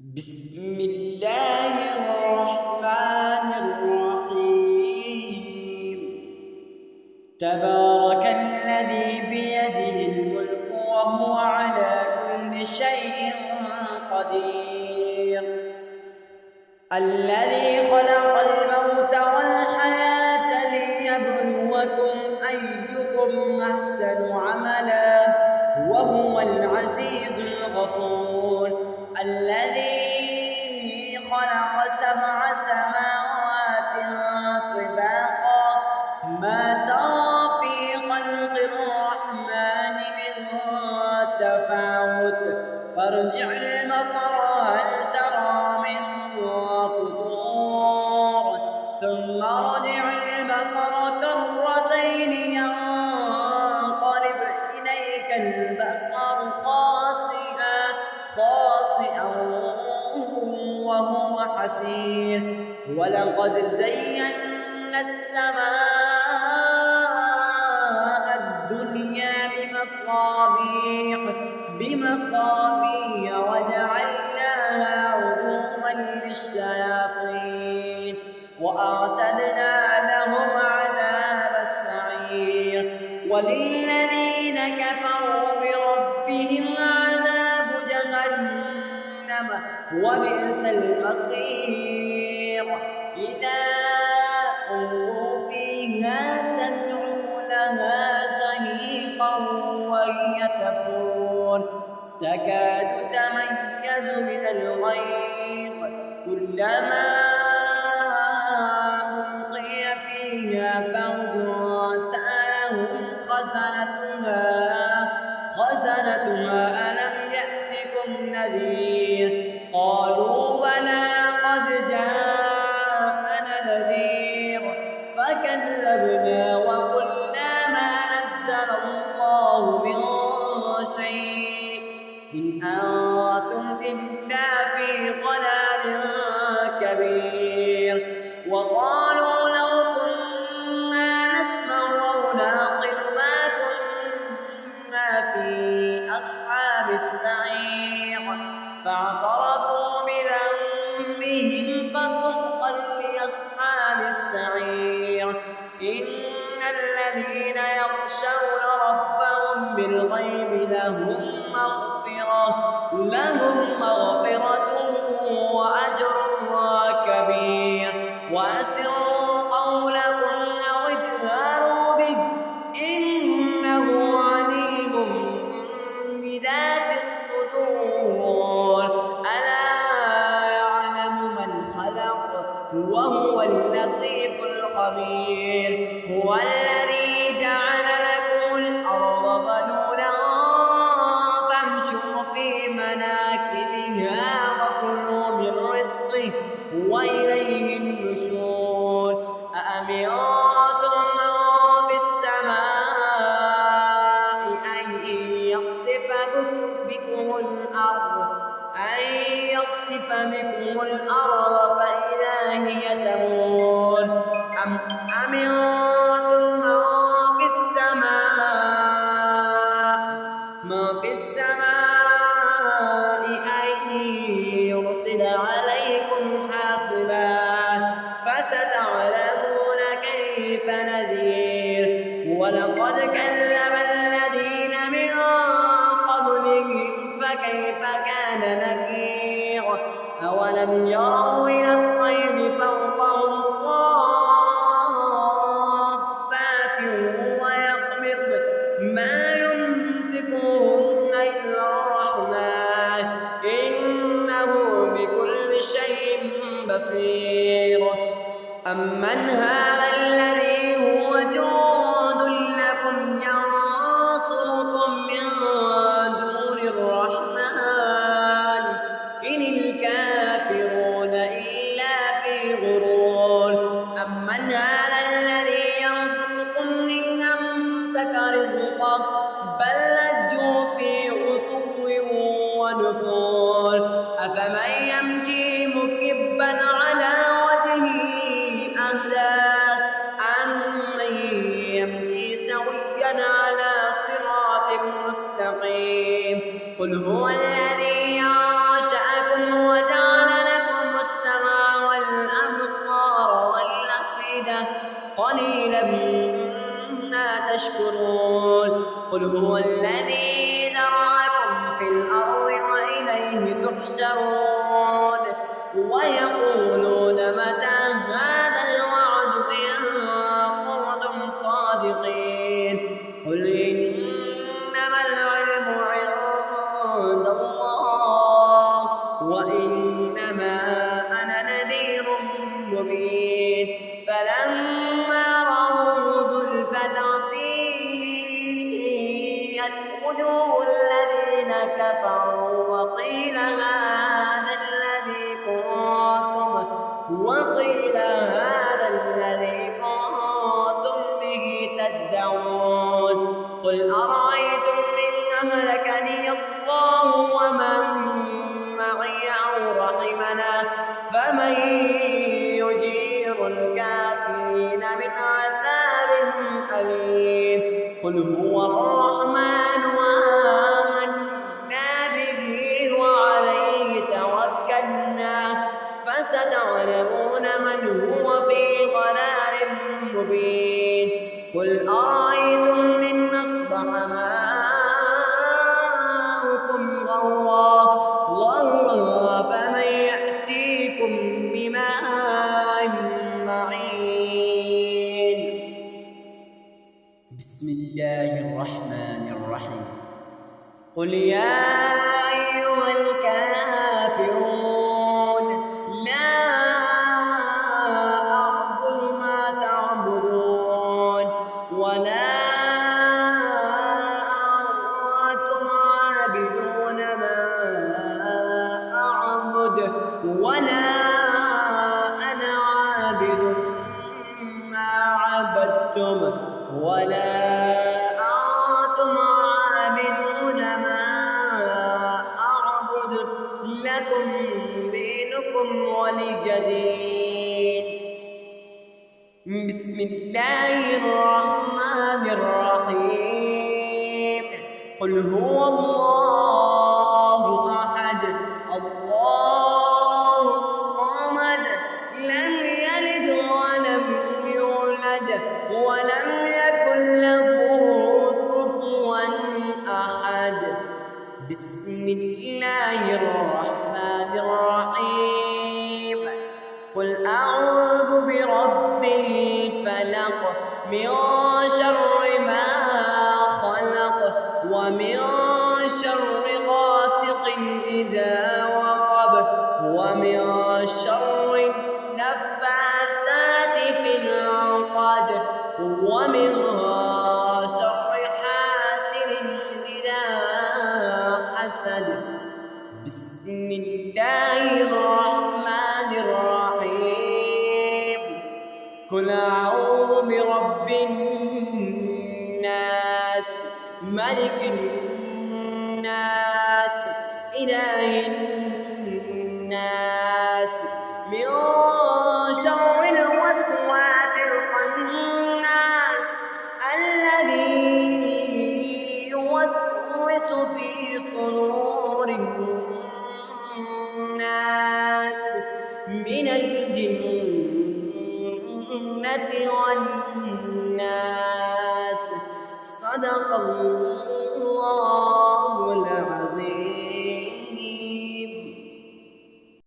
بسم الله الرحمن الرحيم. تبارك الذي بيده الملك وهو على كل شيء قدير، الذي خلق الموت والحياة ليبلوكم أيكم أحسن عملا وهو العزيز الغفور، الذي خلق 7 سماوات طباقا ما ترى في خلق الرحمن من تفاوت فارجع البصر هل ترى من فطور ثم ارجع البصر كرتين ينقلب إليك البصر خاسئا وهو حسير، ولقد زينا السماء الدنيا بمصابيح وجعلناها رجوما للشياطين وأعتدنا لهم عذاب السعير، وللذين كفروا بربهم عذاب جهنم وبئس المصير. إذا ألقوا فيها سمعوا لها شهيقا وهي تفور تكاد تميز من الغيظ كلما ألقي فيها فوج سألهم خزنتها ألم يأتكم نذير قالوا بلى قد جاءنا نذير فكذبنا وقلنا ما نزل الله من شيء إن أنتم إلا في ضلال كبير، وقالوا لو كنا نسمع أو نعقل ما كنا في أصحاب السعير فاعترفوا بذنبهم فسحقا لأصحاب السعير. إن الذين يخشون ربهم بالغيب لهم مغفرة وأجر كبير، وأسروا قولكم أو اجهروا به إنه عليم بذات الصدور، ألا يعلم من خلق وهو اللطيف الخبير. هو الذي جعل لكم الأرض ذلولا فامشوا في مناكبها وكلوا من رزقه وإليه النشور. أأمنتم من في السماء أن يخسف بكم الأرض فإذا هي تمور أم أمنتم من في السماء أن يرسل عليكم حاصبا فستعلمون كيف نذير. ولقد كذب الذين من قبلهم فكيف كان نكير. أولم يروا إلى الطير فوقهم صافات ويقبض ما يمسكهن إلا الرحمن إنه بكل شيء بصير. أمن هذا الذي هو جند لكم ينصركم من دون الرحمن إن الكافرون إلا في غرور. أمن هذا الذي يرزقكم إن أمسك رزقه بل لجوا في عتو ونفور. أفمن يمشي مكبا على وجهه أهدى أمن تشكرون قل هو الذي ذرأكم في الأرض وإليه تحشرون ويقولون متى هذا الوعد إن كنتم صادقين قل إنما العلم عند الله وإنما أنا نذير مبين فلما رأوه زلفة سيئت وجوه الذين كفروا وقيل هذا الذي كنتم به تدعون قل أرأيتم إن أهلكني الله ومن معي أو رحمنا فمن يجير الكافرين من عذاب أليم قل هو الرحمن آمنا به وعليه توكلنا فستعلمون من هو في ضلال مبين قل أرأيتم إن أصبح ماؤكم غورا فمن يأتيكم بماء معين بسم الله الرحمن الرحيم قل يا أيها الكافرون لا أعبد ما تعبدون ولا أنتم عابدون ما أعبد ولا أنا عابد ما عبدتم ولا أنتم عابدون ما أعبد لكم دينكم ولي دين بسم الله الرحمن الرحيم قل هو الله أحد الله الصمد لم يلد ولم يولد ولم يكن له كفوا أحد بسم الله الرحمن الرحيم قل أعوذ برب الفلق من شر ما خلق ومن شر غاسق إذا وقب ومن شر النفاثات في العقد ومن شر حاسد إذا حسد بسم الله الرحمن الرحيم قل أعوذ برب الناس ملك الناس إله الناس من شر الوسواس الخناس الذي يوسوس في صدور الناس من الجنة والناس صدق الله